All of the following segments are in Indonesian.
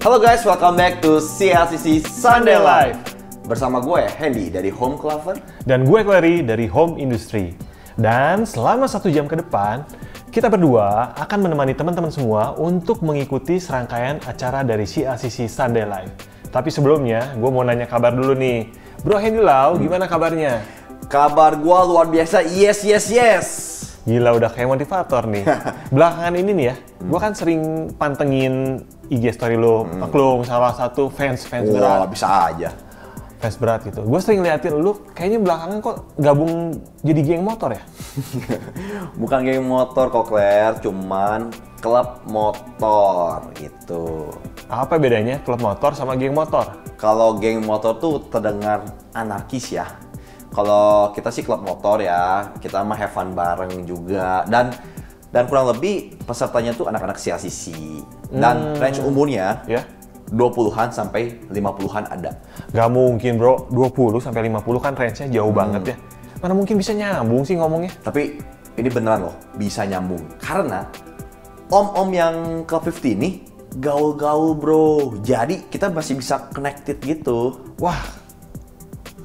Halo guys, welcome back to CLCC Sunday Live. Bersama gue, Hendy dari Home Clover. Dan gue, Clary dari Home Industry. Dan selama 1 jam ke depan, kita berdua akan menemani teman-teman semua untuk mengikuti serangkaian acara dari CLCC Sunday Live. Tapi sebelumnya, gue mau nanya kabar dulu nih. Bro Hendy Lau, gimana kabarnya? Kabar gue luar biasa, yes. Gila, udah kayak motivator nih. Belakangan ini nih ya, gue kan sering pantengin IG story lo, Paklung, salah satu fans berat. Wah, bisa aja. Fans berat gitu. Gue sering liatin lu, kayaknya belakangan kok gabung jadi geng motor ya? Bukan geng motor kok, Claire, cuman klub motor gitu. Apa bedanya klub motor sama geng motor? Kalau geng motor tuh terdengar anarkis ya. Kalau kita sih klub motor ya, kita mah have fun bareng juga. Dan kurang lebih pesertanya tuh anak-anak CLCC. Dan range umurnya 20-an sampai 50-an ada. Gak mungkin bro, 20 sampai 50 kan range-nya jauh banget ya. Mana mungkin bisa nyambung sih ngomongnya? Tapi ini beneran loh, bisa nyambung. Karena om-om yang Club 50 ini gaul-gaul bro. Jadi kita masih bisa connected gitu. Wah,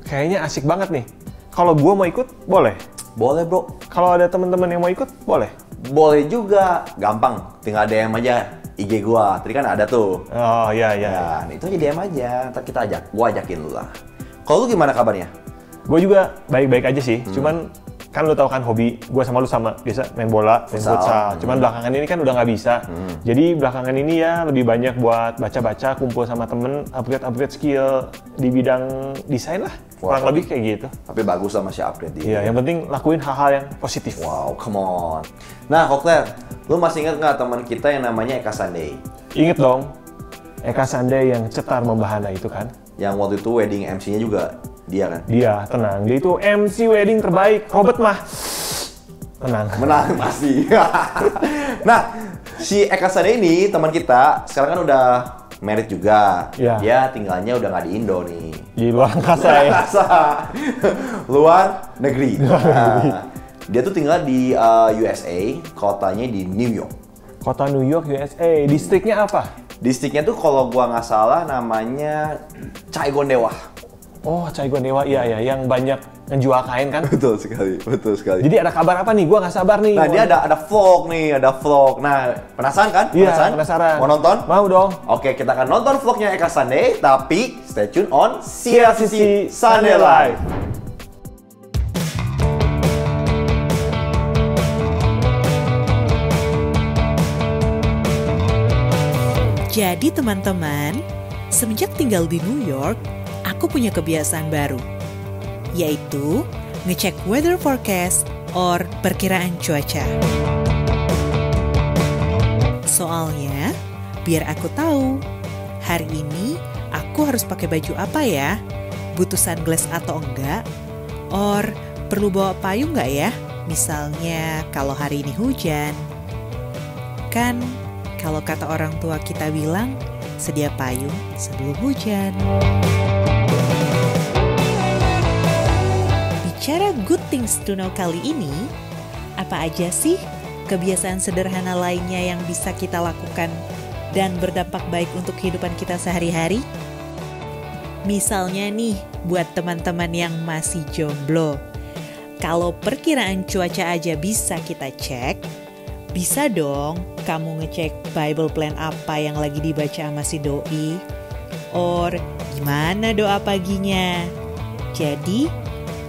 kayaknya asik banget nih. Kalau gua mau ikut, boleh? Boleh bro. Kalau ada teman-teman yang mau ikut, boleh? Boleh juga. Gampang, tinggal DM aja IG gua. Tadi kan ada tuh. Oh iya. Nah, itu aja DM aja. Ntar kita gua ajakin lu lah. Kalau lu gimana kabarnya? Gue juga baik-baik aja sih. Cuman kan lu tahu kan hobi gue sama lu sama, biasa main bola, main futsal. Cuman belakangan ini kan udah nggak bisa. Jadi belakangan ini ya lebih banyak buat baca-baca, kumpul sama temen, upgrade skill di bidang desain lah. Kurang lebih kayak gitu. Tapi bagus lah masih upgrade dia. Iya, yang penting lakuin hal-hal yang positif. Wow, come on. Nah, Kokler, lu masih ingat nggak teman kita yang namanya Eka Sunday? Ingat dong, Eka Sunday yang cetar membahana itu kan? Yang waktu itu wedding MC-nya juga dia kan? Dia, tenang. Dia itu MC wedding terbaik. Robert mah tenang. Menang pasti. Nah, si Eka Sunday ini teman kita sekarang kan udah married juga. Iya. Dia tinggalnya udah nggak di Indo nih. Di luar angkasa ya. Luar negeri. Nah, dia tuh tinggal di USA, kotanya di New York. Kota New York, USA. Distriknya apa? Distriknya tuh kalau gua nggak salah namanya Saigon-dewa. Oh, Saigon-dewa, iya, yang banyak ngejual kain kan? Betul sekali. Jadi ada kabar apa nih? Gua nggak sabar nih. Nah, dia ada vlog nih, ada vlog. Nah, penasaran kan? Iya, penasaran. Mau nonton? Mau dong. Oke, kita akan nonton vlognya Eka Sunday, tapi stay tune on CLCC Sunday Live. Jadi teman-teman, semenjak tinggal di New York, aku punya kebiasaan baru, yaitu ngecek weather forecast or perkiraan cuaca. Soalnya, biar aku tahu, hari ini aku harus pakai baju apa ya? Butuh sunglass atau enggak? Or perlu bawa payung nggak ya? Misalnya kalau hari ini hujan. Kan kalau kata orang tua kita bilang, sedia payung sebelum hujan. Bicara good things to know kali ini, apa aja sih kebiasaan sederhana lainnya yang bisa kita lakukan dan berdampak baik untuk kehidupan kita sehari-hari? Misalnya nih, buat teman-teman yang masih jomblo, kalau perkiraan cuaca aja bisa kita cek, bisa dong kamu ngecek Bible plan apa yang lagi dibaca sama si doi, or gimana doa paginya. Jadi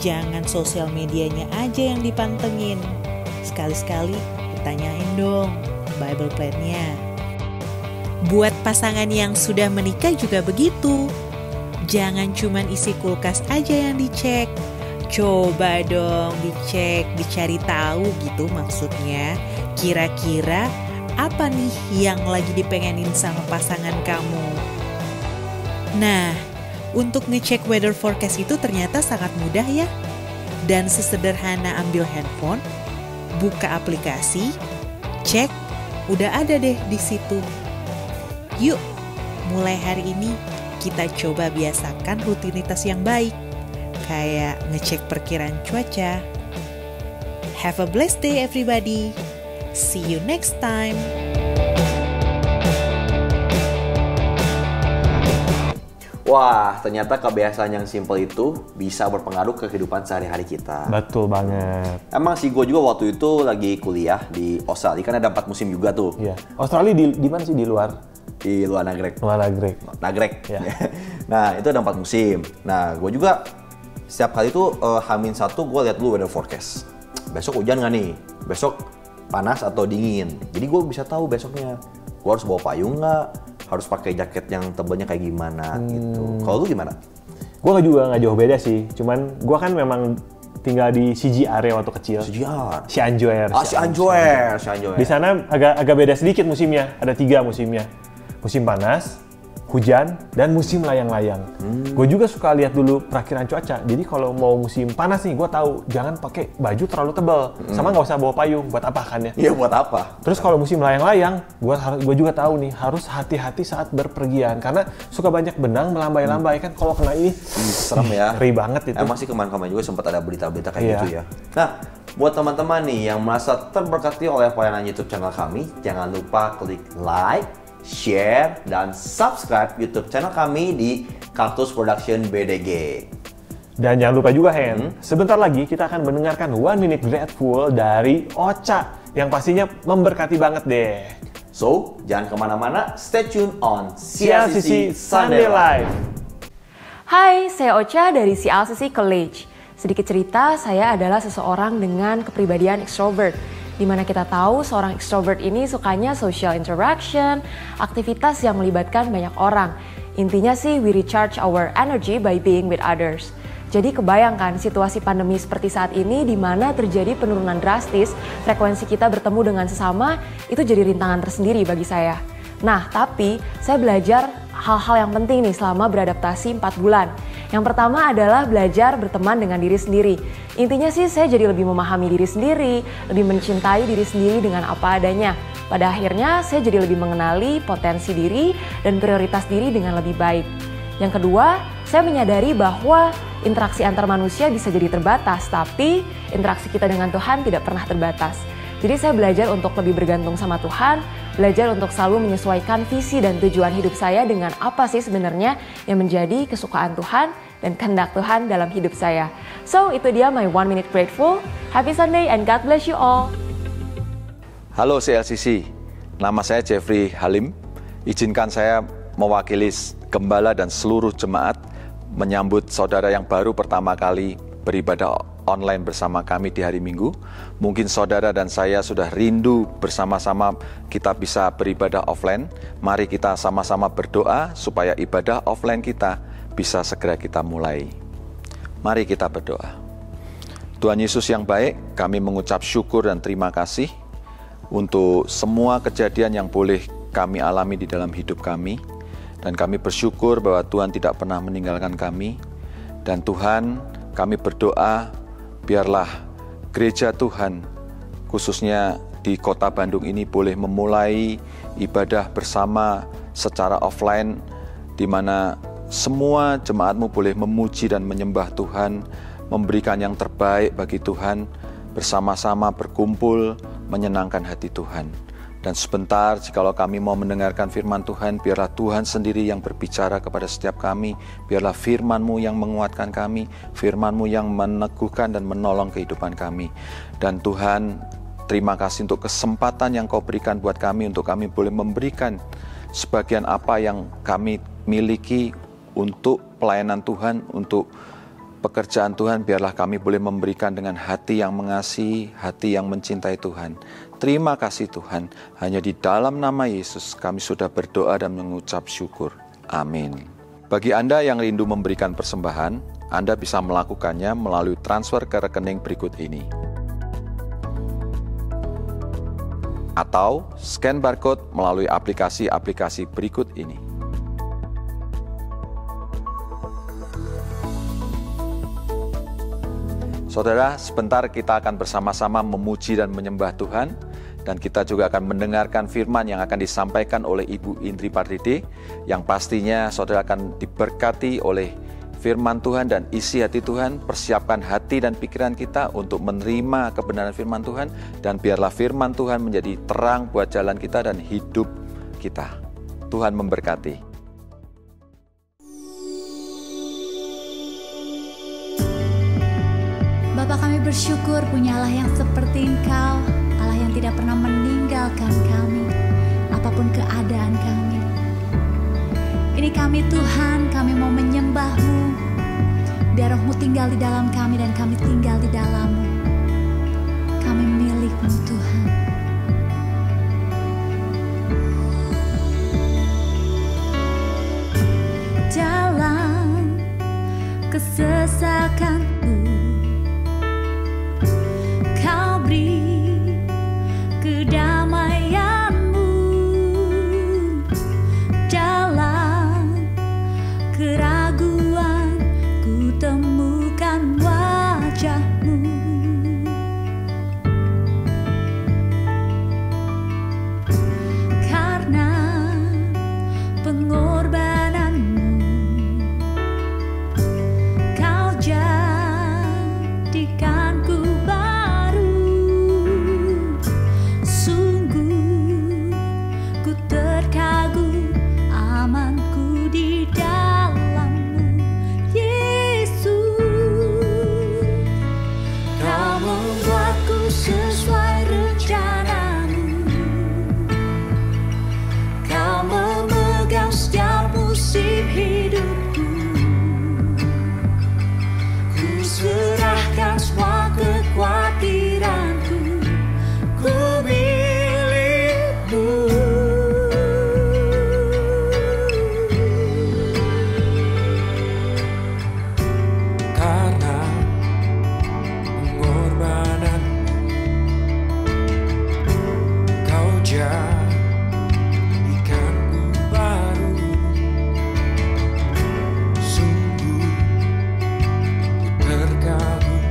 jangan sosial medianya aja yang dipantengin, sekali-sekali ditanyain dong Bible plan-nya. Buat pasangan yang sudah menikah juga begitu, jangan cuman isi kulkas aja yang dicek. Coba dong dicek, dicari tahu gitu maksudnya. Kira-kira apa nih yang lagi dipengenin sama pasangan kamu? Nah, untuk ngecek weather forecast itu ternyata sangat mudah ya. Dan sesederhana ambil handphone, buka aplikasi, cek, udah ada deh di situ. Yuk, mulai hari ini kita coba biasakan rutinitas yang baik, kayak ngecek perkiraan cuaca. Have a blessed day everybody. See you next time. Wah, ternyata kebiasaan yang simple itu bisa berpengaruh ke kehidupan sehari-hari kita. Betul banget. Emang sih, gue juga waktu itu lagi kuliah di Australia, kan ada 4 musim juga tuh. Iya. Australia di mana sih, di luar? Di luar Nagreg. Luar Nagreg. Nagreg. Ya. Nah, itu ada 4 musim. Nah, gue juga setiap kali tuh H-1 gue lihat dulu weather forecast. Besok hujan nggak nih? Besok panas atau dingin? Jadi gue bisa tahu besoknya. Gue harus bawa payung nggak? Harus pakai jaket yang tebalnya kayak gimana gitu. Kalau lu gimana? Gue juga nggak jauh beda sih. Cuman gue kan memang tinggal di CGR ya waktu kecil. CGR. Cianjuer. Cianjuer. Di sana agak beda sedikit musimnya. Ada 3 musimnya. Musim panas, hujan, dan musim layang-layang. Gue juga suka lihat dulu perakiran cuaca. Jadi kalau mau musim panas nih, gue tahu jangan pakai baju terlalu tebal, sama nggak usah bawa payung. Buat apa kan ya? Iya, buat apa? Terus kalau musim layang-layang, gue juga tahu nih harus hati-hati saat berpergian karena suka banyak benang melambai-lambai kan. Kalau kena ini serem ya. Ngeri banget itu. Emang sih kemarin-kemarin juga sempat ada berita-berita kayak Iya. gitu ya. Nah, buat teman-teman nih yang merasa terberkati oleh pelayanan YouTube channel kami, jangan lupa klik like, share, dan subscribe YouTube channel kami di Cactus Production BDG. Dan jangan lupa juga, Hen, sebentar lagi kita akan mendengarkan One Minute Grateful dari Ocha yang pastinya memberkati banget deh. So, jangan kemana-mana, stay tune on CLCC Sunday Live. Hai, saya Ocha dari CLCC College. Sedikit cerita, saya adalah seseorang dengan kepribadian extrovert, di mana kita tahu seorang extrovert ini sukanya social interaction, aktivitas yang melibatkan banyak orang. Intinya sih, we recharge our energy by being with others. Jadi kebayangkan situasi pandemi seperti saat ini di mana terjadi penurunan drastis, frekuensi kita bertemu dengan sesama, itu jadi rintangan tersendiri bagi saya. Nah, tapi saya belajar hal-hal yang penting nih selama beradaptasi 4 bulan. Yang pertama adalah belajar berteman dengan diri sendiri. Intinya sih saya jadi lebih memahami diri sendiri, lebih mencintai diri sendiri dengan apa adanya. Pada akhirnya saya jadi lebih mengenali potensi diri dan prioritas diri dengan lebih baik. Yang kedua, saya menyadari bahwa interaksi antar manusia bisa jadi terbatas, tapi interaksi kita dengan Tuhan tidak pernah terbatas. Jadi saya belajar untuk lebih bergantung sama Tuhan, belajar untuk selalu menyesuaikan visi dan tujuan hidup saya dengan apa sih sebenarnya yang menjadi kesukaan Tuhan dan kehendak Tuhan dalam hidup saya. So, itu dia my 1 Minute Grateful. Happy Sunday and God bless you all. Halo CLCC, nama saya Jeffrey Halim. Izinkan saya mewakili gembala dan seluruh jemaat menyambut saudara yang baru pertama kali beribadah online bersama kami di hari Minggu. Mungkin saudara dan saya sudah rindu bersama-sama kita bisa beribadah offline. Mari kita sama-sama berdoa supaya ibadah offline kita bisa segera kita mulai. Mari kita berdoa. Tuhan Yesus yang baik, kami mengucap syukur dan terima kasih untuk semua kejadian yang boleh kami alami di dalam hidup kami. Dan kami bersyukur bahwa Tuhan tidak pernah meninggalkan kami. Dan Tuhan, kami berdoa biarlah gereja Tuhan, khususnya di kota Bandung ini boleh memulai ibadah bersama secara offline, di mana semua jemaatmu boleh memuji dan menyembah Tuhan, memberikan yang terbaik bagi Tuhan, bersama-sama berkumpul, menyenangkan hati Tuhan. Dan sebentar, jikalau kami mau mendengarkan firman Tuhan, biarlah Tuhan sendiri yang berbicara kepada setiap kami. Biarlah firman-Mu yang menguatkan kami, firman-Mu yang meneguhkan dan menolong kehidupan kami. Dan Tuhan, terima kasih untuk kesempatan yang Kau berikan buat kami, untuk kami boleh memberikan sebagian apa yang kami miliki untuk pelayanan Tuhan, untuk pekerjaan Tuhan. Biarlah kami boleh memberikan dengan hati yang mengasihi, hati yang mencintai Tuhan. Terima kasih Tuhan, hanya di dalam nama Yesus kami sudah berdoa dan mengucap syukur. Amin. Bagi Anda yang rindu memberikan persembahan, Anda bisa melakukannya melalui transfer ke rekening berikut ini. Atau scan barcode melalui aplikasi-aplikasi berikut ini. Saudara, sebentar kita akan bersama-sama memuji dan menyembah Tuhan. Dan kita juga akan mendengarkan firman yang akan disampaikan oleh Ibu Indri Pardede, yang pastinya saudara akan diberkati oleh firman Tuhan dan isi hati Tuhan. Persiapkan hati dan pikiran kita untuk menerima kebenaran firman Tuhan, dan biarlah firman Tuhan menjadi terang buat jalan kita dan hidup kita. Tuhan memberkati. bersyukur punya Allah yang seperti Engkau, Allah yang tidak pernah meninggalkan kami, apapun keadaan kami. Ini kami Tuhan, kami mau menyembah-Mu, biar Roh-Mu tinggal di dalam kami dan kami tinggal di dalam-Mu. Kami milik-Mu Tuhan. Dalam kesesakanku Kau beri kedamaian-Mu. Dalam keraguan ku temukan wajah-Mu. Karena pengorbanan-Mu Kau jadikanku baru. Sungguh ku terkagum amanku di dalam-Mu, Yesus. Kau membuatku sesuai rencana-Mu. Kau memegang setiap musim hidupku. Ku serahkan semua kekhawatiranku, ku milik-Mu. Karena pengorbanan Kau jadikanku baru. Sungguh ku terkagum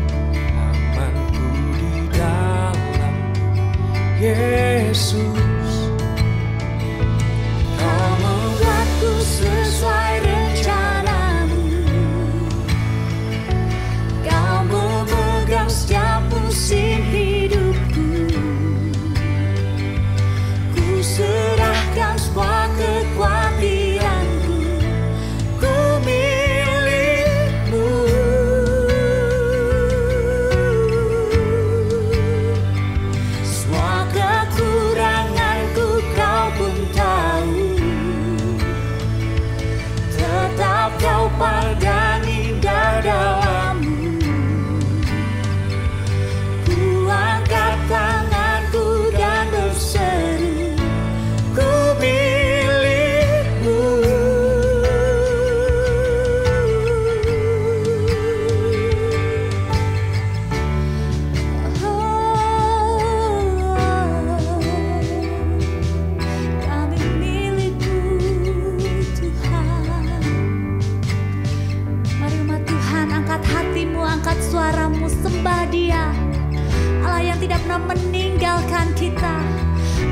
amanku di dalam Yesus. Kau membuatku sesuai rencana-Mu. Kau memegang setiap musim hidupku. Ku serahkan semua kekhawatiranku, ku milik-Mu. Semua kekuranganku Kau pun tahu. Tetap Kau pandang indah dalam-Mu. Ku angkat tanganku dan berseru, ku milik-Mu. Kami milik-Mu Tuhan. Mari umat Tuhan, angkat hatimu, angkat suaramu, sembah Dia, Allah yang tidak pernah meninggalkan kita,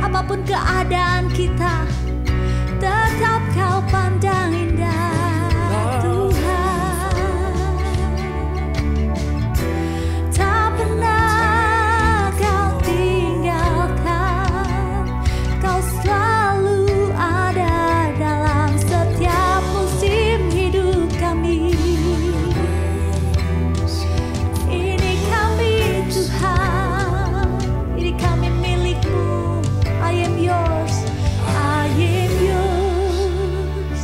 apapun keadaan kita, tetap Kau pandang indah Tuhan. Tak pernah Kau tinggalkan, Kau selalu ada dalam setiap musim hidup kami. Ini kami Tuhan, ini kami milik-Mu. I am yours, I am yours.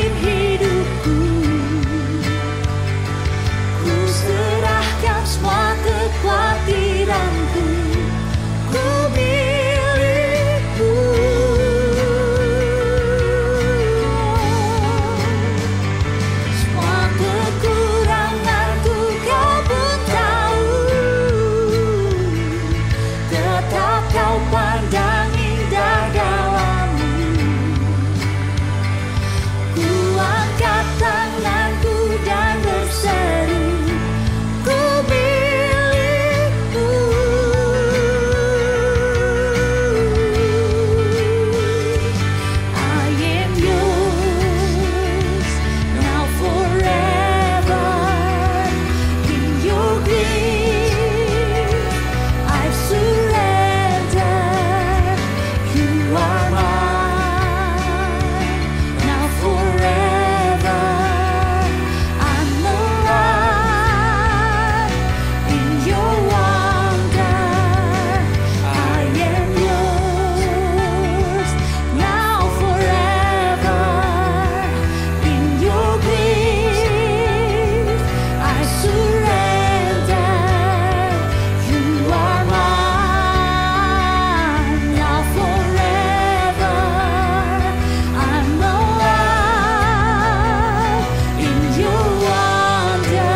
memimpin hidupku. Ku serahkan semua kekhawatiranku, ku milikmu. Semua kekuranganku kau pun tahu, tetap kau pandang indah dalammu. Ku angkat tanganku dan berseru, ku milikmu. I am yours, now forever. In your grief, I've surrendered. You are mine, now forever. I'm alive in your wonder. I am yours, now forever. In your grief, I surrender. You are mine, now forever. I'm alive in your wonder.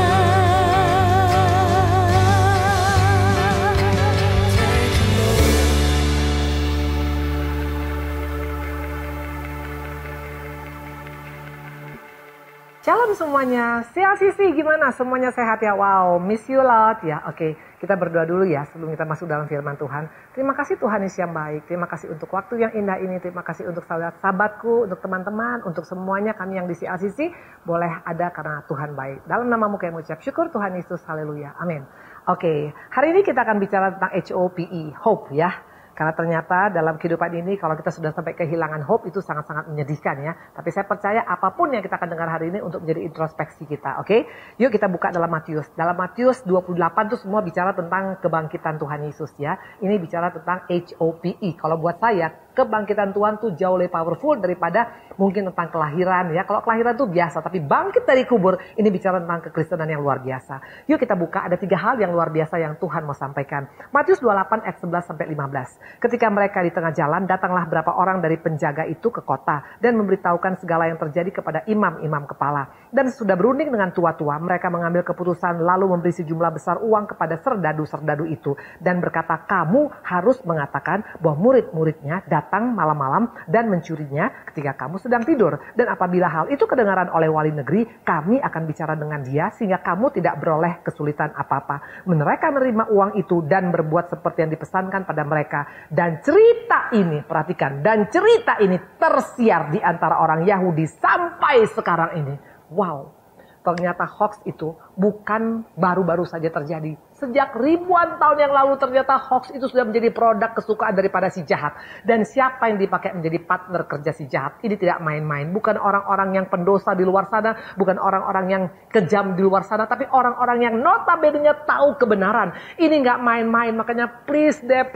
Shalom semuanya, CLCC gimana? Semuanya sehat ya? Wow, miss you lot ya. Oke, kita berdoa dulu ya sebelum kita masuk dalam firman Tuhan. Terima kasih Tuhan Yesus yang baik. Terima kasih untuk waktu yang indah ini. Terima kasih untuk sahabat-sahabatku, untuk teman-teman, untuk semuanya kami yang di CLCC boleh ada karena Tuhan baik. Dalam namamu kami mengucap syukur Tuhan Yesus, haleluya, amin. Oke, hari ini kita akan bicara tentang HOPE, hope ya. Karena ternyata dalam kehidupan ini kalau kita sudah sampai kehilangan hope itu sangat-sangat menyedihkan ya. Tapi saya percaya apapun yang kita akan dengar hari ini untuk menjadi introspeksi kita. Oke? Yuk kita buka dalam Matius. Dalam Matius 28 itu semua bicara tentang kebangkitan Tuhan Yesus ya. Ini bicara tentang HOPE. Kalau buat saya kebangkitan Tuhan tuh jauh lebih powerful daripada mungkin tentang kelahiran ya. Kalau kelahiran tuh biasa, tapi bangkit dari kubur ini bicara tentang kekristenan yang luar biasa. Yuk kita buka, ada 3 hal yang luar biasa yang Tuhan mau sampaikan. Matius 28 ayat 11 sampai 15. Ketika mereka di tengah jalan, datanglah beberapa orang dari penjaga itu ke kota dan memberitahukan segala yang terjadi kepada imam-imam kepala. Dan sudah berunding dengan tua-tua, mereka mengambil keputusan lalu memberi sejumlah besar uang kepada serdadu-serdadu itu dan berkata, kamu harus mengatakan bahwa murid-muridnya datang malam-malam dan mencurinya ketika kamu sedang tidur. Dan apabila hal itu kedengaran oleh wali negeri, kami akan bicara dengan dia sehingga kamu tidak beroleh kesulitan apa-apa. Mereka menerima uang itu dan berbuat seperti yang dipesankan pada mereka. Dan cerita ini, perhatikan, dan cerita ini tersiar di antara orang Yahudi sampai sekarang ini. Wow, ternyata hoax itu bukan baru-baru saja terjadi. Sejak ribuan tahun yang lalu ternyata hoax itu sudah menjadi produk kesukaan daripada si jahat. Dan siapa yang dipakai menjadi partner kerja si jahat? Ini tidak main-main. Bukan orang-orang yang pendosa di luar sana. Bukan orang-orang yang kejam di luar sana. Tapi orang-orang yang notabene-nya tahu kebenaran. Ini nggak main-main. Makanya please deh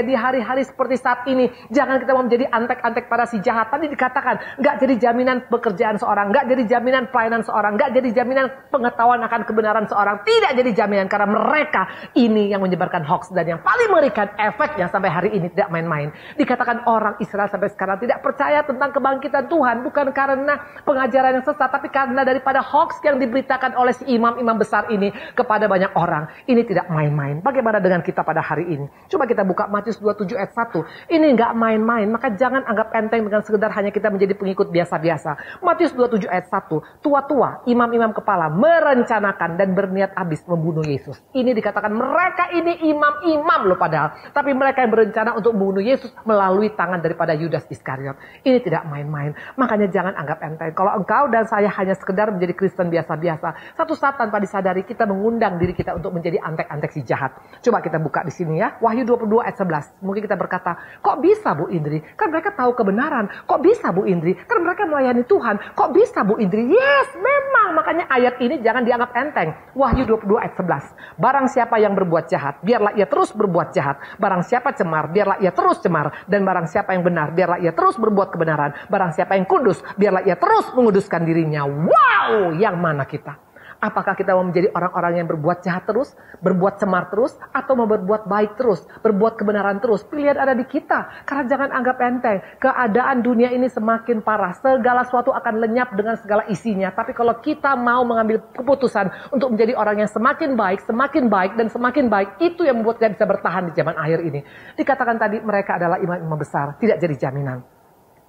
di hari-hari seperti saat ini. Jangan kita mau menjadi antek-antek pada si jahat. Tadi dikatakan nggak jadi jaminan pekerjaan seorang. Nggak jadi jaminan pelayanan seorang. Nggak jadi jaminan pengetahuan akan kebenaran seorang. Tidak jadi jaminan karena mereka ini yang menyebarkan hoax. Dan yang paling mengerikan efeknya sampai hari ini tidak main-main. Dikatakan orang Israel sampai sekarang tidak percaya tentang kebangkitan Tuhan. Bukan karena pengajaran yang sesat, tapi karena daripada hoax yang diberitakan oleh si imam-imam besar ini kepada banyak orang. Ini tidak main-main. Bagaimana dengan kita pada hari ini? Coba kita buka Matius 27 ayat 1. Ini nggak main-main. Maka jangan anggap enteng dengan sekedar hanya kita menjadi pengikut biasa-biasa. Matius 27 ayat 1. Tua-tua, imam-imam kepala merencanakan dan berniat habis membunuh Yesus. Ini dikatakan mereka ini imam-imam loh padahal. Tapi mereka yang berencana untuk membunuh Yesus melalui tangan daripada Yudas Iskariot. Ini tidak main-main. Makanya jangan anggap enteng. Kalau engkau dan saya hanya sekedar menjadi Kristen biasa-biasa, satu saat tanpa disadari kita mengundang diri kita untuk menjadi antek-antek si jahat. Coba kita buka di sini ya. Wahyu 22 ayat 11. Mungkin kita berkata, kok bisa Bu Indri? Kan mereka tahu kebenaran. Kok bisa Bu Indri? Kan mereka melayani Tuhan. Kok bisa Bu Indri? Yes, memang. Makanya ayat ini jangan dianggap enteng. Wahyu 22 ayat 11. Barang siapa yang berbuat jahat, biarlah ia terus berbuat jahat. Barang siapa cemar, biarlah ia terus cemar. Dan barang siapa yang benar, biarlah ia terus berbuat kebenaran. Barang siapa yang kudus, biarlah ia terus menguduskan dirinya. Wow, yang mana kita? Apakah kita mau menjadi orang-orang yang berbuat jahat terus, berbuat cemar terus, atau mau berbuat baik terus, berbuat kebenaran terus? Pilihan ada di kita. Karena jangan anggap enteng. Keadaan dunia ini semakin parah. Segala sesuatu akan lenyap dengan segala isinya. Tapi kalau kita mau mengambil keputusan untuk menjadi orang yang semakin baik, dan semakin baik, itu yang membuat kita bisa bertahan di zaman akhir ini. Dikatakan tadi mereka adalah imam-imam besar. Tidak jadi jaminan.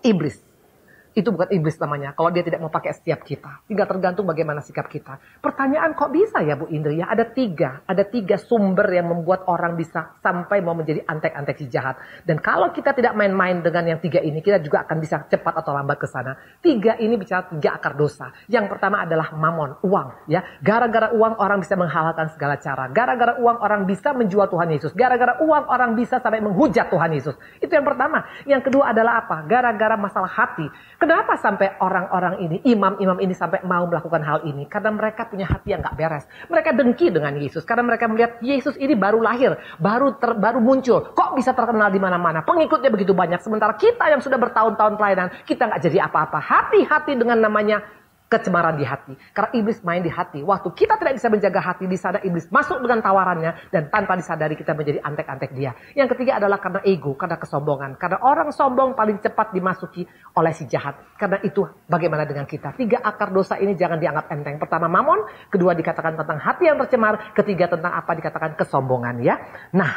Iblis. Itu bukan iblis namanya, kalau dia tidak mau pakai setiap kita. Tinggal tergantung bagaimana sikap kita. Pertanyaan kok bisa ya Bu Indri ya? Ada tiga sumber yang membuat orang bisa sampai mau menjadi antek-antek si jahat. Dan kalau kita tidak main-main dengan yang tiga ini, kita juga akan bisa cepat atau lambat ke sana. Tiga ini bicara tiga akar dosa. Yang pertama adalah mamon, uang. Ya, gara-gara uang orang bisa menghalalkan segala cara. Gara-gara uang orang bisa menjual Tuhan Yesus. Gara-gara uang orang bisa sampai menghujat Tuhan Yesus. Itu yang pertama. Yang kedua adalah apa? Gara-gara masalah hati. Kenapa sampai orang-orang ini, imam-imam ini sampai mau melakukan hal ini? Karena mereka punya hati yang gak beres. Mereka dengki dengan Yesus. Karena mereka melihat Yesus ini baru lahir, baru muncul. Kok bisa terkenal di mana-mana? Pengikutnya begitu banyak. Sementara kita yang sudah bertahun-tahun pelayanan, kita gak jadi apa-apa. Hati-hati dengan namanya kecemaran di hati. Karena iblis main di hati. Waktu kita tidak bisa menjaga hati, di sana iblis masuk dengan tawarannya. Dan tanpa disadari kita menjadi antek-antek dia. Yang ketiga adalah karena ego, karena kesombongan. Karena orang sombong paling cepat dimasuki oleh si jahat. Karena itu bagaimana dengan kita? Tiga akar dosa ini jangan dianggap enteng. Pertama mamon, kedua dikatakan tentang hati yang tercemar, ketiga tentang apa dikatakan kesombongan ya. Nah,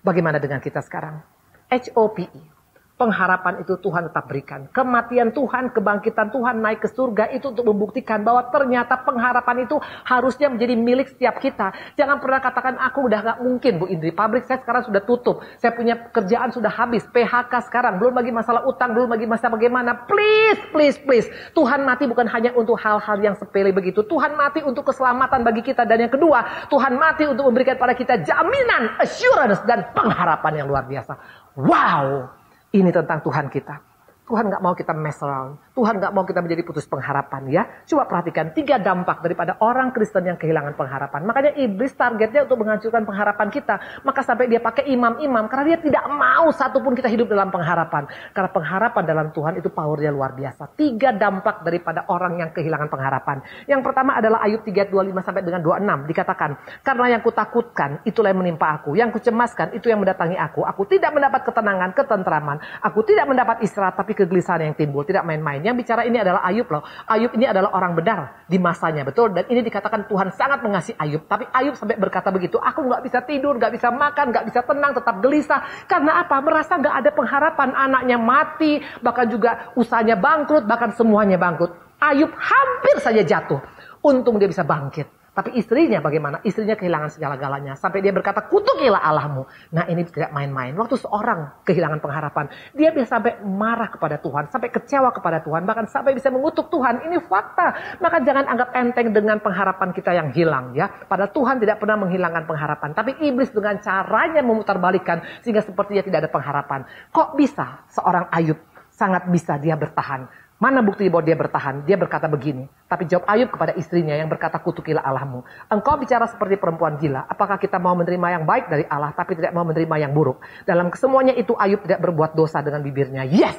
bagaimana dengan kita sekarang? HOPE. Pengharapan itu Tuhan tetap berikan. Kematian Tuhan, kebangkitan Tuhan, naik ke surga itu untuk membuktikan bahwa ternyata pengharapan itu harusnya menjadi milik setiap kita. Jangan pernah katakan aku udah gak mungkin Bu Indri. Pabrik saya sekarang sudah tutup. Saya punya kerjaan sudah habis. PHK sekarang. Belum lagi masalah utang. Belum lagi masalah bagaimana. Please. Tuhan mati bukan hanya untuk hal-hal yang sepele begitu. Tuhan mati untuk keselamatan bagi kita. Dan yang kedua, Tuhan mati untuk memberikan pada kita jaminan, assurance, dan pengharapan yang luar biasa. Wow. Ini tentang Tuhan kita. Tuhan gak mau kita mess around. Tuhan gak mau kita menjadi putus pengharapan ya. Coba perhatikan 3 dampak daripada orang Kristen yang kehilangan pengharapan. Makanya iblis targetnya untuk menghancurkan pengharapan kita. Maka sampai dia pakai imam-imam. Karena dia tidak mau satupun kita hidup dalam pengharapan. Karena pengharapan dalam Tuhan itu powernya luar biasa. 3 dampak daripada orang yang kehilangan pengharapan. Yang pertama adalah Ayub 3:25 sampai dengan 26. Dikatakan, karena yang kutakutkan itulah yang menimpa aku. Yang kucemaskan itu yang mendatangi aku. Aku tidak mendapat ketenangan, ketentraman. Aku tidak mendapat istirahat, tapi kegelisahan yang timbul. Tidak main-main. Yang bicara ini adalah Ayub loh. Ayub ini adalah orang benar di masanya, betul. Dan ini dikatakan Tuhan sangat mengasihi Ayub. Tapi Ayub sampai berkata begitu, aku gak bisa tidur, gak bisa makan, gak bisa tenang, tetap gelisah. Karena apa? Merasa gak ada pengharapan. Anaknya mati, bahkan juga usahanya bangkrut, bahkan semuanya bangkrut. Ayub hampir saja jatuh. Untung dia bisa bangkit. Tapi istrinya bagaimana? Istrinya kehilangan segala-galanya. Sampai dia berkata, kutukilah Allahmu. Nah ini tidak main-main. Waktu seorang kehilangan pengharapan, dia bisa sampai marah kepada Tuhan. Sampai kecewa kepada Tuhan. Bahkan sampai bisa mengutuk Tuhan. Ini fakta. Maka jangan anggap enteng dengan pengharapan kita yang hilang. Ya. Padahal Tuhan tidak pernah menghilangkan pengharapan. Tapi iblis dengan caranya memutarbalikkan. Sehingga sepertinya tidak ada pengharapan. Kok bisa seorang Ayub sangat bisa dia bertahan? Mana bukti bahwa dia bertahan? Dia berkata begini. Tapi jawab Ayub kepada istrinya yang berkata, kutukilah Allahmu. Engkau bicara seperti perempuan gila. Apakah kita mau menerima yang baik dari Allah, tapi tidak mau menerima yang buruk? Dalam kesemuanya itu Ayub tidak berbuat dosa dengan bibirnya. Yes!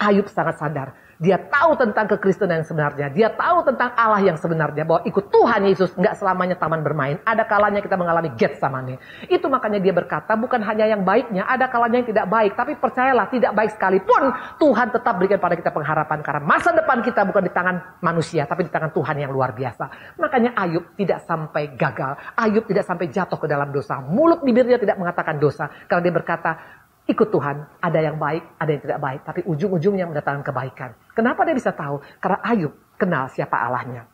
Ayub sangat sadar. Dia tahu tentang kekristenan yang sebenarnya. Dia tahu tentang Allah yang sebenarnya. Bahwa ikut Tuhan Yesus nggak selamanya taman bermain. Ada kalanya kita mengalami Getsemani. Itu makanya dia berkata bukan hanya yang baiknya. Ada kalanya yang tidak baik. Tapi percayalah tidak baik sekalipun. Tuhan tetap berikan pada kita pengharapan. Karena masa depan kita bukan di tangan manusia. Tapi di tangan Tuhan yang luar biasa. Makanya Ayub tidak sampai gagal. Ayub tidak sampai jatuh ke dalam dosa. Mulut bibirnya tidak mengatakan dosa. Karena dia berkata, ikut Tuhan, ada yang baik, ada yang tidak baik. Tapi ujung-ujungnya mendatangkan kebaikan. Kenapa dia bisa tahu? Karena Ayub kenal siapa Allahnya.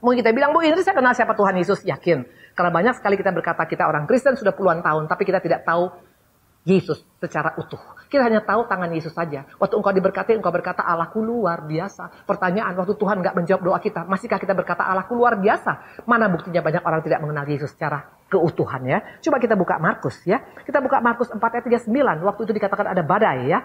Mungkin kita bilang, Bu Indri saya kenal siapa Tuhan Yesus. Yakin. Karena banyak sekali kita berkata kita orang Kristen sudah puluhan tahun. Tapi kita tidak tahu Yesus secara utuh. Kita hanya tahu tangan Yesus saja. Waktu engkau diberkati, engkau berkata Allahku luar biasa. Pertanyaan waktu Tuhan gak menjawab doa kita. Masihkah kita berkata Allahku luar biasa? Mana buktinya banyak orang tidak mengenal Yesus secara keutuhan ya. Coba kita buka Markus ya. Kita buka Markus 4 ayat 39. Waktu itu dikatakan ada badai ya.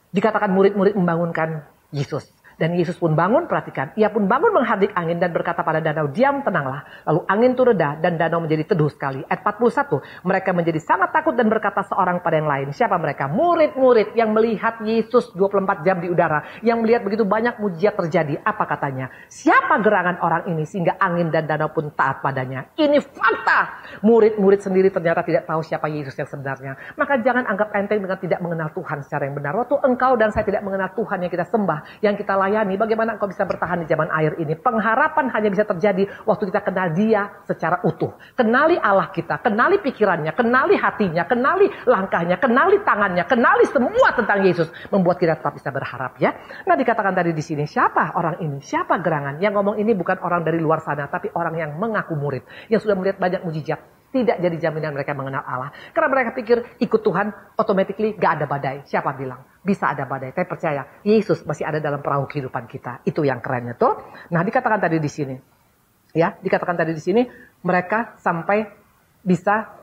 Dikatakan murid-murid membangunkan Yesus. Dan Yesus pun bangun, perhatikan. Ia pun bangun menghardik angin dan berkata pada danau, diam, tenanglah. Lalu angin itu reda dan danau menjadi teduh sekali. Ayat 41, mereka menjadi sangat takut dan berkata seorang pada yang lain. Siapa mereka? Murid-murid yang melihat Yesus 24 jam di udara. Yang melihat begitu banyak mujizat terjadi. Apa katanya? Siapa gerangan orang ini sehingga angin dan danau pun taat padanya? Ini fakta. Murid-murid sendiri ternyata tidak tahu siapa Yesus yang sebenarnya. Maka jangan anggap enteng dengan tidak mengenal Tuhan secara yang benar. Waktu engkau dan saya tidak mengenal Tuhan yang kita sembah, yang kita layani, bagaimana engkau bisa bertahan di zaman air ini? Pengharapan hanya bisa terjadi waktu kita kenal Dia secara utuh. Kenali Allah kita, kenali pikirannya, kenali hatinya, kenali langkahnya, kenali tangannya, kenali semua tentang Yesus, membuat kita tetap bisa berharap, ya. Nah, dikatakan tadi di sini, siapa orang ini? Siapa gerangan? Yang ngomong ini bukan orang dari luar sana, tapi orang yang mengaku murid, yang sudah melihat banyak mujizat. Tidak jadi jaminan mereka mengenal Allah. Karena mereka pikir ikut Tuhan, automatically gak ada badai. Siapa bilang? Bisa ada badai. Tapi percaya, Yesus masih ada dalam perahu kehidupan kita. Itu yang kerennya tuh. Nah, dikatakan tadi di sini. Ya, dikatakan tadi di sini, mereka sampai bisa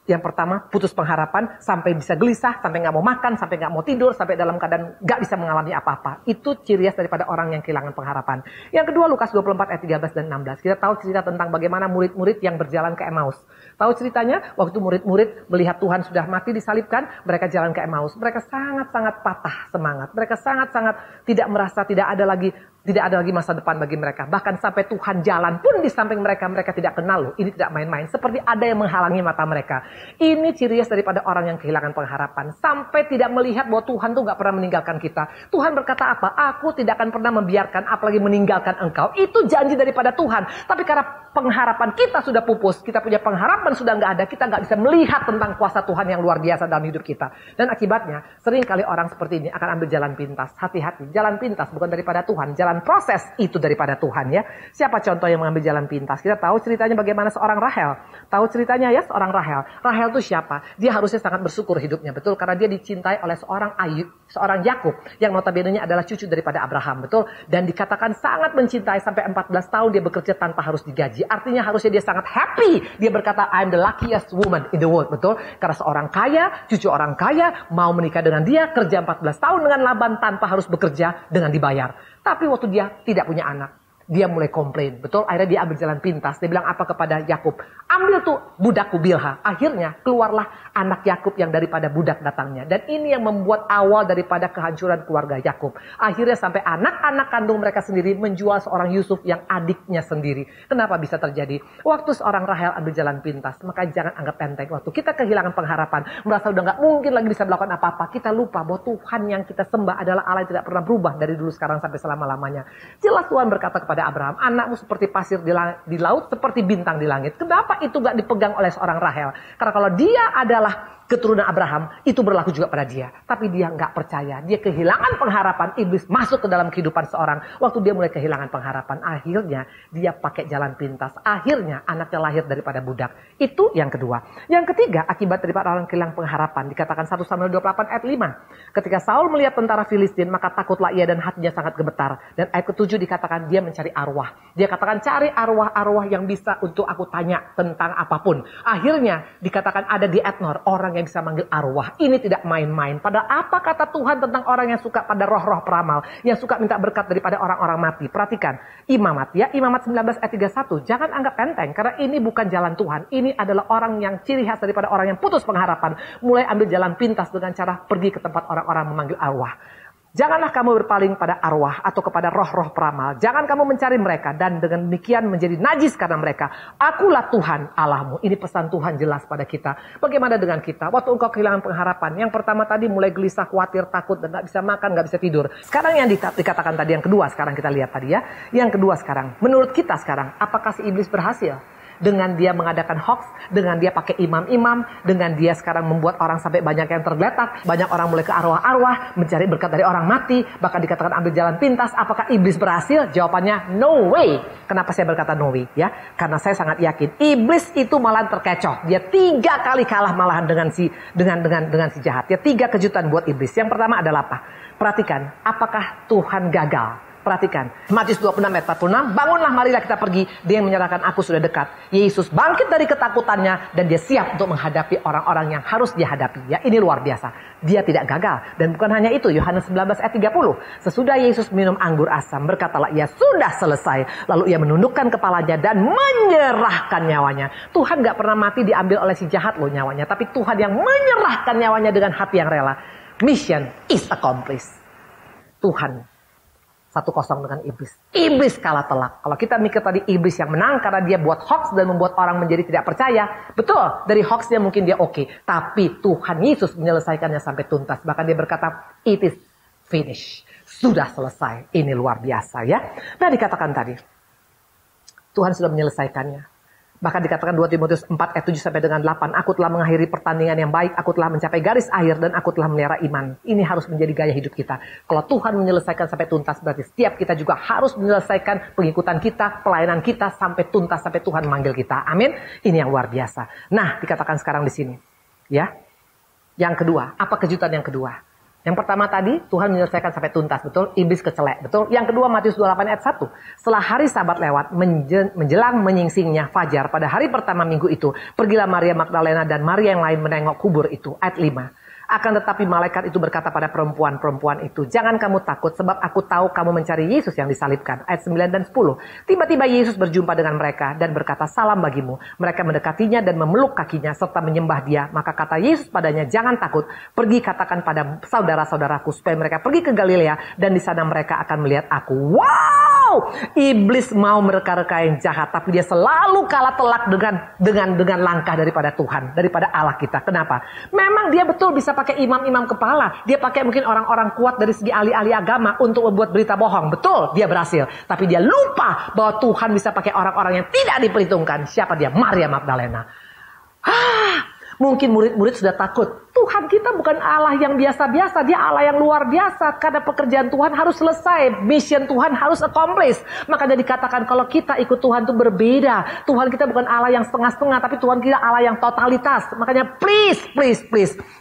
yang pertama putus pengharapan, sampai bisa gelisah, sampai nggak mau makan, sampai nggak mau tidur, sampai dalam keadaan nggak bisa mengalami apa-apa. Itu ciri khas daripada orang yang kehilangan pengharapan. Yang kedua, Lukas 24 ayat 13 dan 16. Kita tahu cerita tentang bagaimana murid-murid yang berjalan ke Emmaus. Tahu ceritanya? Waktu murid-murid melihat Tuhan sudah mati disalibkan, mereka jalan ke Emmaus. Mereka sangat-sangat patah semangat. Mereka sangat-sangat tidak merasa tidak ada lagi masa depan bagi mereka. Bahkan sampai Tuhan jalan pun di samping mereka, mereka tidak kenal loh. Ini tidak main-main. Seperti ada yang menghalangi mata mereka. Ini ciri khas daripada orang yang kehilangan pengharapan. Sampai tidak melihat bahwa Tuhan tuh gak pernah meninggalkan kita. Tuhan berkata apa? Aku tidak akan pernah membiarkan, apalagi meninggalkan engkau. Itu janji daripada Tuhan. Tapi karena pengharapan kita sudah pupus, kita punya pengharapan sudah gak ada, kita gak bisa melihat tentang kuasa Tuhan yang luar biasa dalam hidup kita. Dan akibatnya, sering kali orang seperti ini akan ambil jalan pintas. Hati-hati, jalan pintas bukan daripada Tuhan. Jalan proses itu daripada Tuhan, ya. Siapa contoh yang mengambil jalan pintas? Kita tahu ceritanya bagaimana seorang Rahel. Tahu ceritanya, ya, seorang Rahel. Rahel itu siapa? Dia harusnya sangat bersyukur hidupnya, betul, karena dia dicintai oleh seorang Yakub yang notabene-nya adalah cucu daripada Abraham, betul, dan dikatakan sangat mencintai sampai 14 tahun dia bekerja tanpa harus digaji. Artinya harusnya dia sangat happy. Dia berkata, I'm the luckiest woman in the world, betul, karena seorang kaya, cucu orang kaya mau menikah dengan dia, kerja 14 tahun dengan Laban tanpa harus bekerja dengan dibayar. Tapi waktu dia tidak punya anak, dia mulai komplain, betul? Akhirnya dia ambil jalan pintas. Dia bilang apa kepada Yakub? Ambil tuh budakku Bilha. Akhirnya keluarlah anak Yakub yang daripada budak datangnya. Dan ini yang membuat awal daripada kehancuran keluarga Yakub. Akhirnya sampai anak-anak kandung mereka sendiri menjual seorang Yusuf yang adiknya sendiri. Kenapa bisa terjadi? Waktu seorang Rahel ambil jalan pintas, maka jangan anggap enteng. Waktu kita kehilangan pengharapan, merasa udah gak mungkin lagi bisa melakukan apa-apa, kita lupa bahwa Tuhan yang kita sembah adalah Allah yang tidak pernah berubah dari dulu sekarang sampai selama-lamanya. Jelas Tuhan berkata kepada Abraham, anakmu seperti pasir di laut, seperti bintang di langit. Kenapa itu gak dipegang oleh seorang Rahel? Karena kalau dia adalah keturunan Abraham, itu berlaku juga pada dia. Tapi dia gak percaya, dia kehilangan pengharapan. Iblis masuk ke dalam kehidupan seorang. Waktu dia mulai kehilangan pengharapan, akhirnya dia pakai jalan pintas. Akhirnya anaknya lahir daripada budak. Itu yang kedua. Yang ketiga, akibat daripada orang kehilangan pengharapan, dikatakan 1 Samuel 28 ayat 5. Ketika Saul melihat tentara Filistin, maka takutlah ia dan hatinya sangat gemetar. Dan ayat ke-7 dikatakan dia mencari arwah. Dia katakan, cari arwah-arwah yang bisa untuk aku tanya tentang apapun. Akhirnya dikatakan ada di Etnor orang yang bisa manggil arwah. Ini tidak main-main. Pada apa kata Tuhan tentang orang yang suka pada roh-roh peramal, yang suka minta berkat daripada orang-orang mati? Perhatikan, Imamat, ya, Imamat 19 ayat 31. Jangan anggap enteng, karena ini bukan jalan Tuhan. Ini adalah orang yang ciri khas daripada orang yang putus pengharapan, mulai ambil jalan pintas dengan cara pergi ke tempat orang-orang memanggil arwah. Janganlah kamu berpaling pada arwah atau kepada roh-roh peramal. Jangan kamu mencari mereka dan dengan demikian menjadi najis karena mereka. Akulah Tuhan Allahmu. Ini pesan Tuhan jelas pada kita. Bagaimana dengan kita? Waktu engkau kehilangan pengharapan. Yang pertama tadi mulai gelisah, khawatir, takut, dan gak bisa makan, gak bisa tidur. Sekarang yang dikatakan tadi yang kedua, sekarang kita lihat tadi, ya. Yang kedua sekarang, menurut kita sekarang, apakah si iblis berhasil? Dengan dia mengadakan hoax, dengan dia pakai imam-imam, dengan dia sekarang membuat orang sampai banyak yang tergeletak, banyak orang mulai ke arwah-arwah, mencari berkat dari orang mati, bahkan dikatakan ambil jalan pintas. Apakah iblis berhasil? Jawabannya no way. Kenapa saya berkata no way? Ya, karena saya sangat yakin iblis itu malah terkecoh. Dia 3 kali kalah malahan dengan si jahat. Ya, 3 kejutan buat iblis. Yang pertama adalah apa? Perhatikan, apakah Tuhan gagal Perhatikan, Matius 26 ayat 46, bangunlah marilah kita pergi, dia yang menyerahkan aku sudah dekat. Yesus bangkit dari ketakutannya dan dia siap untuk menghadapi orang-orang yang harus dia hadapi. Ya, ini luar biasa. Dia tidak gagal. Dan bukan hanya itu, Yohanes 19 ayat 30. Sesudah Yesus minum anggur asam, berkatalah ia sudah selesai. Lalu ia menundukkan kepalanya dan menyerahkan nyawanya. Tuhan gak pernah mati diambil oleh si jahat loh nyawanya. Tapi Tuhan yang menyerahkan nyawanya dengan hati yang rela. Mission is accomplished. Tuhan 1-0 dengan iblis. Iblis kalah telak. Kalau kita mikir tadi iblis yang menang karena dia buat hoax dan membuat orang menjadi tidak percaya. Betul, dari hoaxnya mungkin dia oke. Tapi Tuhan Yesus menyelesaikannya sampai tuntas. Bahkan dia berkata, it is finished. Sudah selesai. Ini luar biasa ya. Nah dikatakan tadi, Tuhan sudah menyelesaikannya. Bahkan dikatakan 2 Timotius 4 ayat 7 sampai dengan 8. Aku telah mengakhiri pertandingan yang baik. Aku telah mencapai garis akhir dan aku telah melihara iman. Ini harus menjadi gaya hidup kita. Kalau Tuhan menyelesaikan sampai tuntas, berarti setiap kita juga harus menyelesaikan pengikutan kita, pelayanan kita sampai tuntas, sampai Tuhan memanggil kita. Amin. Ini yang luar biasa. Nah, dikatakan sekarang di sini. Ya. Yang kedua, apa kejutan yang kedua? Yang pertama tadi, Tuhan menyelesaikan sampai tuntas, betul? Iblis kecelek, betul? Yang kedua, Matius 28 ayat 1. Setelah hari Sabat lewat, menjelang menyingsingnya fajar, pada hari pertama minggu itu, pergilah Maria Magdalena dan Maria yang lain menengok kubur itu. Ayat 5. Akan tetapi malaikat itu berkata pada perempuan-perempuan itu, jangan kamu takut sebab aku tahu kamu mencari Yesus yang disalibkan. Ayat 9 dan 10. Tiba-tiba Yesus berjumpa dengan mereka dan berkata, salam bagimu. Mereka mendekatinya dan memeluk kakinya serta menyembah dia. Maka kata Yesus padanya, jangan takut. Pergi katakan pada saudara-saudaraku supaya mereka pergi ke Galilea dan di sana mereka akan melihat aku. Wow! Iblis mau mereka-reka yang jahat, tapi dia selalu kalah telak dengan langkah daripada Tuhan, daripada Allah kita. Kenapa? Memang dia betul bisa pakai imam-imam kepala. Dia pakai mungkin orang-orang kuat dari segi ahli-ahli agama untuk membuat berita bohong. Betul, dia berhasil. Tapi dia lupa bahwa Tuhan bisa pakai orang-orang yang tidak diperhitungkan. Siapa dia? Maria Magdalena. Mungkin murid-murid sudah takut. Tuhan kita bukan Allah yang biasa-biasa. Dia Allah yang luar biasa. Karena pekerjaan Tuhan harus selesai. Mission Tuhan harus accomplish. Makanya dikatakan kalau kita ikut Tuhan itu berbeda. Tuhan kita bukan Allah yang setengah-setengah. Tapi Tuhan kita Allah yang totalitas. Makanya please.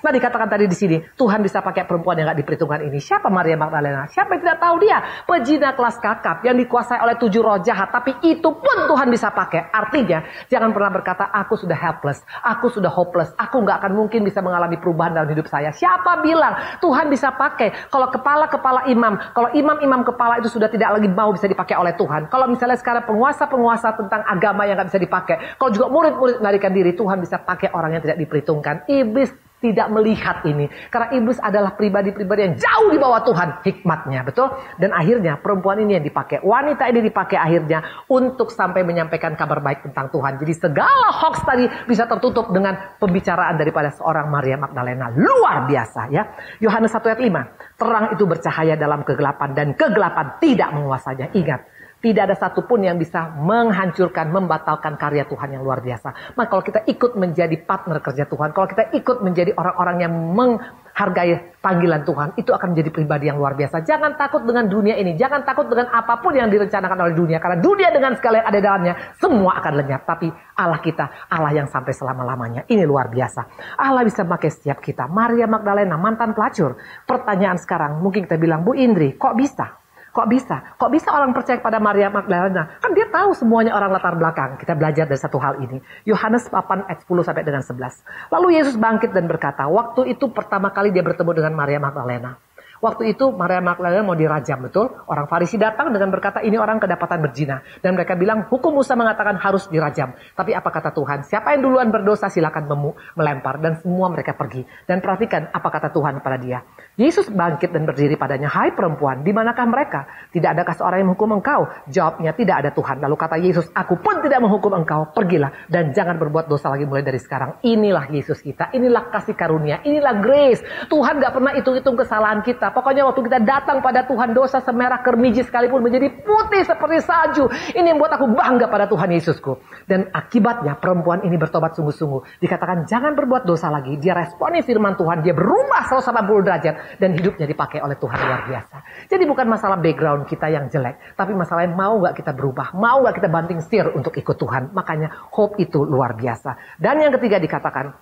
Nah dikatakan tadi di sini. Tuhan bisa pakai perempuan yang gak diperhitungkan ini. Siapa Maria Magdalena? Siapa yang tidak tahu dia? Pezina kelas kakap. Yang dikuasai oleh 7 roh jahat. Tapi itu pun Tuhan bisa pakai. Artinya jangan pernah berkata aku sudah helpless. Aku sudah hopeless. Aku gak akan mungkin bisa mengalami perubahan dalam hidup saya. Siapa bilang Tuhan bisa pakai? Kalau kepala-kepala imam, kalau imam-imam kepala itu sudah tidak lagi mau bisa dipakai oleh Tuhan. Kalau misalnya sekarang penguasa-penguasa tentang agama yang gak bisa dipakai. Kalau juga murid-murid melarikan diri, Tuhan bisa pakai orang yang tidak diperhitungkan. Iblis tidak melihat ini. Karena iblis adalah pribadi-pribadi yang jauh di bawah Tuhan hikmatnya, betul? Dan akhirnya perempuan ini yang dipakai. Wanita ini dipakai akhirnya untuk sampai menyampaikan kabar baik tentang Tuhan. Jadi segala hoax tadi bisa tertutup dengan pembicaraan daripada seorang Maria Magdalena. Luar biasa ya. Yohanes 1 ayat 5. Terang itu bercahaya dalam kegelapan dan kegelapan tidak menguasainya. Ingat. Tidak ada satupun yang bisa menghancurkan, membatalkan karya Tuhan yang luar biasa. Maka kalau kita ikut menjadi partner kerja Tuhan, kalau kita ikut menjadi orang-orang yang menghargai panggilan Tuhan, itu akan menjadi pribadi yang luar biasa. Jangan takut dengan dunia ini, jangan takut dengan apapun yang direncanakan oleh dunia. Karena dunia dengan segala yang ada dalamnya, semua akan lenyap. Tapi Allah kita, Allah yang sampai selama-lamanya. Ini luar biasa. Allah bisa pakai setiap kita. Maria Magdalena, mantan pelacur. Pertanyaan sekarang, mungkin kita bilang, Bu Indri, kok bisa? Kok bisa? Kok bisa orang percaya kepada Maria Magdalena? Kan dia tahu semuanya orang latar belakang. Kita belajar dari satu hal ini. Yohanes 8 ayat 10 sampai dengan 11. Lalu Yesus bangkit dan berkata, waktu itu pertama kali dia bertemu dengan Maria Magdalena. Waktu itu Maria Magdalena mau dirajam, betul? Orang Farisi datang dengan berkata ini orang kedapatan berzina. Dan mereka bilang hukum Musa mengatakan harus dirajam. Tapi apa kata Tuhan? Siapa yang duluan berdosa silakan melempar. Dan semua mereka pergi. Dan perhatikan apa kata Tuhan kepada dia. Yesus bangkit dan berdiri padanya. Hai perempuan, di manakah mereka? Tidak adakah seorang yang menghukum engkau? Jawabnya tidak ada Tuhan. Lalu kata Yesus, aku pun tidak menghukum engkau. Pergilah dan jangan berbuat dosa lagi mulai dari sekarang. Inilah Yesus kita. Inilah kasih karunia. Inilah grace. Tuhan gak pernah hitung-hitung kesalahan kita. Pokoknya waktu kita datang pada Tuhan, dosa semerah kermiji sekalipun menjadi putih seperti salju. Ini yang buat aku bangga pada Tuhan Yesusku. Dan akibatnya perempuan ini bertobat sungguh-sungguh. Dikatakan jangan berbuat dosa lagi. Dia responi firman Tuhan. Dia berubah 180 derajat. Dan hidupnya dipakai oleh Tuhan luar biasa. Jadi bukan masalah background kita yang jelek. Tapi masalahnya mau gak kita berubah. Mau gak kita banting setir untuk ikut Tuhan. Makanya hope itu luar biasa. Dan yang ketiga dikatakan,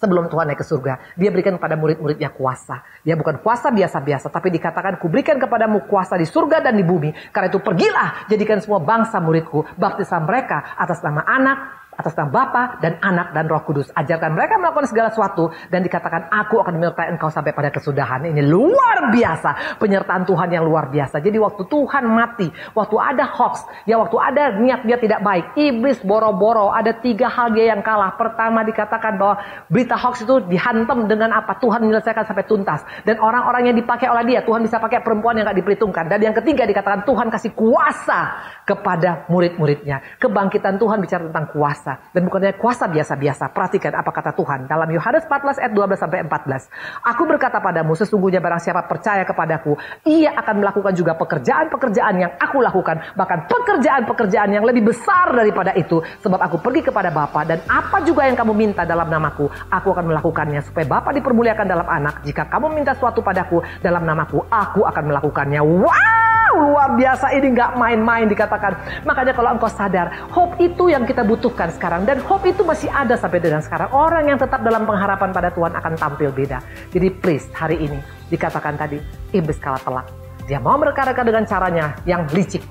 sebelum Tuhan naik ke surga. Dia berikan kepada murid-muridnya kuasa. Dia bukan kuasa biasa-biasa, tapi dikatakan, kuberikan kepadamu kuasa di surga dan di bumi. Karena itu pergilah, jadikan semua bangsa muridku. Baptislah mereka atas nama Anak, atas nama Bapa dan Anak dan Roh Kudus. Ajarkan mereka melakukan segala sesuatu. Dan dikatakan, aku akan menyertai engkau sampai pada kesudahan. Ini luar biasa. Penyertaan Tuhan yang luar biasa. Jadi waktu Tuhan mati, waktu ada hoax, ya waktu ada niat dia tidak baik, iblis boro-boro, ada 3 hal dia yang kalah. Pertama dikatakan bahwa berita hoax itu dihantam dengan apa? Tuhan menyelesaikan sampai tuntas. Dan orang-orang yang dipakai oleh dia, Tuhan bisa pakai perempuan yang gak diperhitungkan. Dan yang ketiga dikatakan Tuhan kasih kuasa kepada murid-muridnya. Kebangkitan Tuhan bicara tentang kuasa. Dan bukannya kuasa biasa-biasa. Perhatikan apa kata Tuhan dalam Yohanes 14 ayat 12 sampai 14. Aku berkata padamu, sesungguhnya barang siapa percaya kepadaku, ia akan melakukan juga pekerjaan-pekerjaan yang aku lakukan, bahkan pekerjaan-pekerjaan yang lebih besar daripada itu, sebab aku pergi kepada Bapa, dan apa juga yang kamu minta dalam namaku, aku akan melakukannya, supaya Bapa dipermuliakan dalam Anak. Jika kamu minta sesuatu padaku dalam namaku, aku akan melakukannya. Wow, luar biasa, ini gak main-main dikatakan. Makanya kalau engkau sadar, hope itu yang kita butuhkan sekarang, dan hope itu masih ada sampai dengan sekarang. Orang yang tetap dalam pengharapan pada Tuhan akan tampil beda. Jadi please, hari ini dikatakan tadi, iblis kalah telak. Dia mau berkarya dengan caranya yang licik.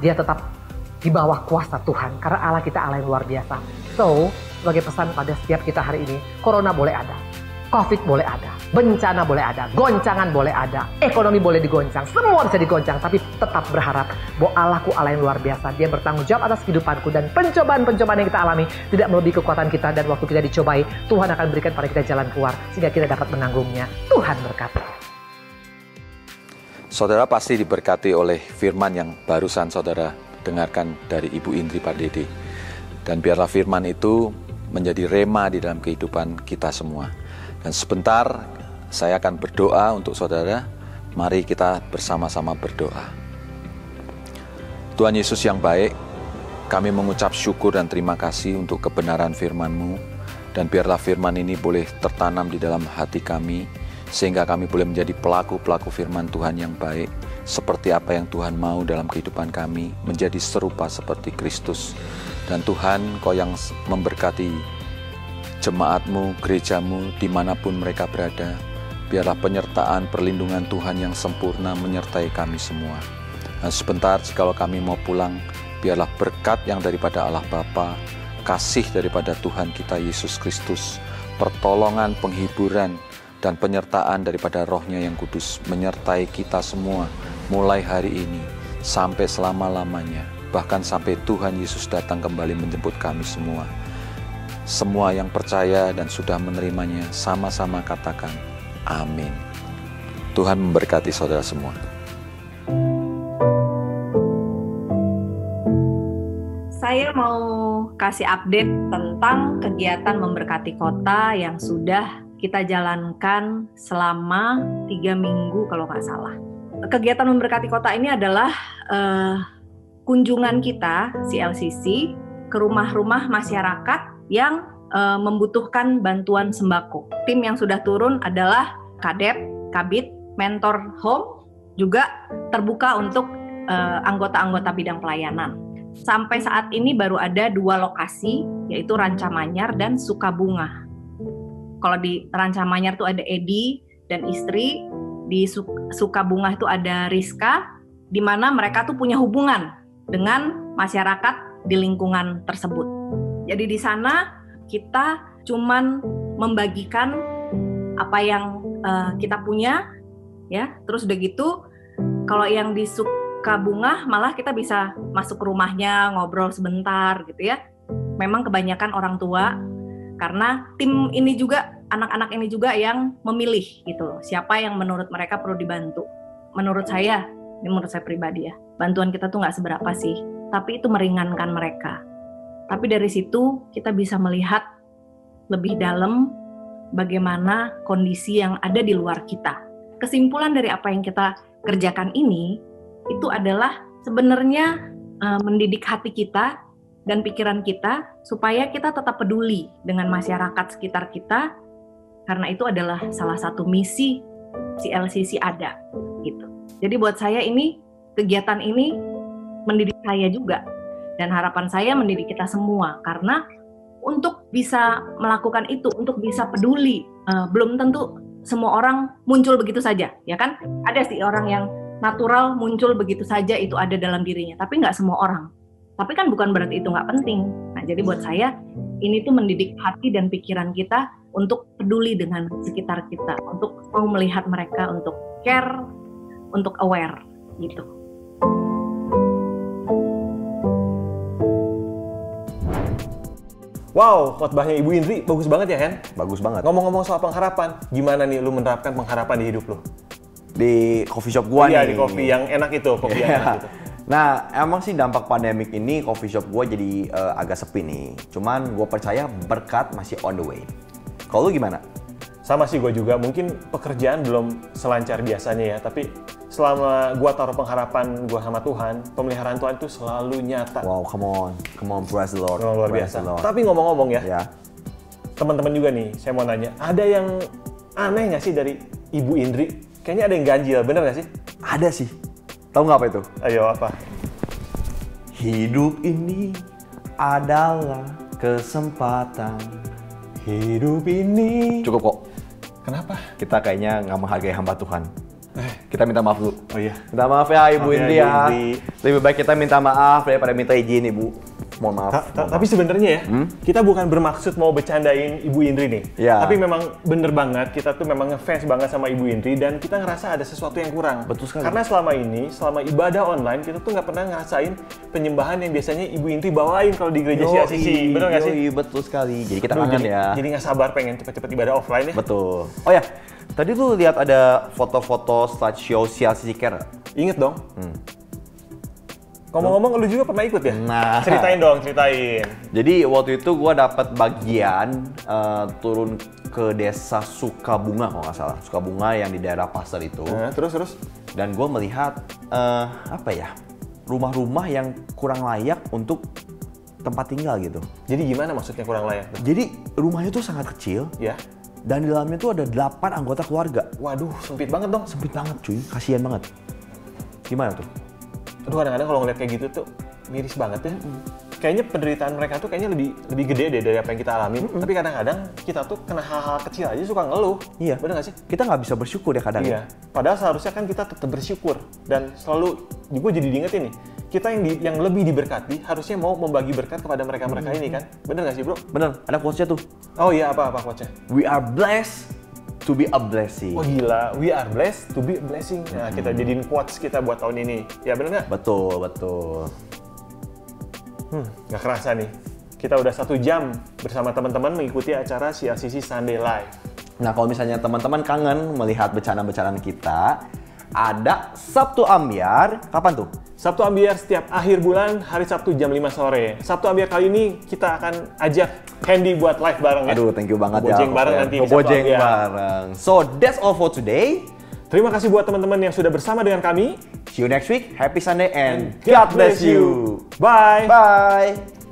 Dia tetap di bawah kuasa Tuhan. Karena Allah kita Allah yang luar biasa. So, sebagai pesan pada setiap kita hari ini, Corona boleh ada, Covid boleh ada, bencana boleh ada, goncangan boleh ada, ekonomi boleh digoncang, semua bisa digoncang, tapi tetap berharap bahwa Allahku Allah yang luar biasa. Dia bertanggung jawab atas kehidupanku, dan pencobaan-pencobaan yang kita alami tidak melebihi kekuatan kita, dan waktu kita dicobai, Tuhan akan berikan pada kita jalan keluar sehingga kita dapat menanggungnya. Tuhan berkati. Saudara pasti diberkati oleh firman yang barusan saudara dengarkan dari Ibu Indri Pardede. Dan biarlah firman itu menjadi rema di dalam kehidupan kita semua. Dan sebentar saya akan berdoa untuk saudara. Mari kita bersama-sama berdoa. Tuhan Yesus yang baik, kami mengucap syukur dan terima kasih untuk kebenaran firman-Mu. Dan biarlah firman ini boleh tertanam di dalam hati kami, sehingga kami boleh menjadi pelaku-pelaku firman Tuhan yang baik, seperti apa yang Tuhan mau dalam kehidupan kami, menjadi serupa seperti Kristus. Dan Tuhan, Kau yang memberkati jemaat-Mu, gereja-Mu, dimanapun mereka berada. Biarlah penyertaan perlindungan Tuhan yang sempurna menyertai kami semua. Dan sebentar jikalau kami mau pulang, biarlah berkat yang daripada Allah Bapa, kasih daripada Tuhan kita Yesus Kristus, pertolongan, penghiburan, dan penyertaan daripada Roh-Nya yang kudus menyertai kita semua mulai hari ini sampai selama-lamanya, bahkan sampai Tuhan Yesus datang kembali menjemput kami semua. Semua yang percaya dan sudah menerimanya sama-sama katakan amin. Tuhan memberkati saudara semua. Saya mau kasih update tentang kegiatan memberkati kota yang sudah kita jalankan selama 3 minggu kalau nggak salah. Kegiatan memberkati kota ini adalah kunjungan kita, CLCC, ke rumah-rumah masyarakat yang membutuhkan bantuan sembako. Tim yang sudah turun adalah Kadep, Kabit, Mentor Home, juga terbuka untuk anggota-anggota bidang pelayanan. Sampai saat ini baru ada 2 lokasi, yaitu Rancamanyar dan Sukabunga. Kalau di Rancamanyar itu ada Edi dan istri, di Sukabunga itu ada Rizka, di mana mereka tuh punya hubungan dengan masyarakat di lingkungan tersebut. Jadi di sana kita cuman membagikan apa yang kita punya, ya. Terus udah gitu, kalau yang di Sukabunga malah kita bisa masuk ke rumahnya, ngobrol sebentar gitu ya. Memang kebanyakan orang tua, karena tim ini juga, anak-anak ini juga yang memilih gitu loh, siapa yang menurut mereka perlu dibantu. Menurut saya pribadi ya, bantuan kita tuh nggak seberapa sih, tapi itu meringankan mereka. Tapi dari situ kita bisa melihat lebih dalam bagaimana kondisi yang ada di luar kita. Kesimpulan dari apa yang kita kerjakan ini, itu adalah sebenarnya mendidik hati kita dan pikiran kita supaya kita tetap peduli dengan masyarakat sekitar kita, karena itu adalah salah satu misi CLCC ada gitu. Jadi buat saya ini, kegiatan ini mendidik saya juga, dan harapan saya mendidik kita semua, karena untuk bisa melakukan itu, untuk bisa peduli. Belum tentu semua orang muncul begitu saja, ya kan? Ada sih orang yang natural muncul begitu saja, itu ada dalam dirinya, tapi nggak semua orang. Tapi kan bukan berarti itu nggak penting. Nah, jadi buat saya ini tuh mendidik hati dan pikiran kita untuk peduli dengan sekitar kita, untuk mau melihat mereka, untuk care, untuk aware gitu. Wow, khotbahnya Ibu Indri bagus banget ya, Hen? Bagus banget. Ngomong-ngomong soal pengharapan, gimana nih lu menerapkan pengharapan di hidup lu? Di coffee shop gua nih. Iya, di kopi yang enak itu, kopi yang enak itu. Nah, emang sih dampak pandemik ini coffee shop gua jadi agak sepi nih. Cuman gua percaya berkat masih on the way. Kalau lu gimana? Sama sih gue juga, mungkin pekerjaan belum selancar biasanya ya, tapi selama gue taruh pengharapan gue sama Tuhan, pemeliharaan Tuhan itu selalu nyata. Wow, come on, praise the Lord. Luar biasa. Tapi ngomong-ngomong ya, teman-teman juga nih, saya mau nanya, ada yang aneh nggak sih dari Ibu Indri? Kayaknya ada yang ganjil, bener nggak sih? Ada sih. Tahu nggak apa itu? Ayo, apa? Hidup ini adalah kesempatan. Hidup ini... Cukup kok. Kenapa? Kita kayaknya nggak menghargai hamba Tuhan. Kita minta maaf dulu. Oh iya. Minta maaf ya Ibu Indri ya. Indri. Lebih baik kita minta maaf daripada minta izin Ibu. Mohon maaf. Tapi sebenarnya ya, kita bukan bermaksud mau bercandain Ibu Indri nih. Ya. Tapi memang bener banget, kita tuh memang ngefans banget sama Ibu Indri dan kita ngerasa ada sesuatu yang kurang. Betul sekali. Karena selama ini, selama ibadah online, kita tuh nggak pernah ngerasain penyembahan yang biasanya Ibu Indri bawain kalau di gereja CLCC. Bener nggak sih? Betul sekali. Jadi kita kangen ya. Jadi nggak sabar pengen cepet-cepet ibadah offline ya. Betul. Oh ya, tadi tuh lihat ada foto-foto slideshow CLCC Care. Ingat dong. Ngomong-ngomong, lu juga pernah ikut ya? Nah. Ceritain dong, ceritain. Jadi waktu itu gue dapat bagian turun ke desa Sukabunga kalau nggak salah. Sukabunga yang di daerah Pasar itu. Nah, terus? Dan gue melihat rumah-rumah yang kurang layak untuk tempat tinggal gitu. Jadi gimana maksudnya kurang layak? Jadi rumahnya tuh sangat kecil. Ya. Dan di dalamnya tuh ada 8 anggota keluarga. Waduh, sempit banget dong. Sempit banget cuy, kasihan banget. Gimana tuh? Aduh, kadang-kadang kalau ngeliat kayak gitu tuh miris banget ya. Kayaknya penderitaan mereka tuh kayaknya lebih gede deh dari apa yang kita alami. Tapi kadang-kadang kita tuh kena hal-hal kecil aja suka ngeluh. Iya. Bener nggak sih? Kita nggak bisa bersyukur ya kadang. Iya. Padahal seharusnya kan kita tetap bersyukur. Dan selalu, gue jadi diingetin nih, kita yang lebih diberkati harusnya mau membagi berkat kepada mereka-mereka ini kan. Bener nggak sih bro? Bener, ada quotes-nya tuh. Oh iya, apa quotes-nya? We are blessed to be a blessing. Oh gila, we are blessed to be a blessing. Nah, kita jadiin quotes kita buat tahun ini. Ya bener nggak? Betul. Nggak kerasa nih. Kita udah 1 jam bersama teman-teman mengikuti acara CLCC Sunday Live. Nah, kalau misalnya teman-teman kangen melihat bercanda-bercandaan kita, ada Sabtu Ambiar. Kapan tuh? Sabtu Ambiar setiap akhir bulan, hari Sabtu jam 5 sore. Sabtu Ambiar kali ini kita akan ajak Hendy buat live bareng ya. Aduh, thank you banget Bojeng bareng nanti di Sabtu Bojeng Ambiar. bareng. So, that's all for today. Terima kasih buat teman-teman yang sudah bersama dengan kami. See you next week. Happy Sunday and God bless you. Bye. Bye.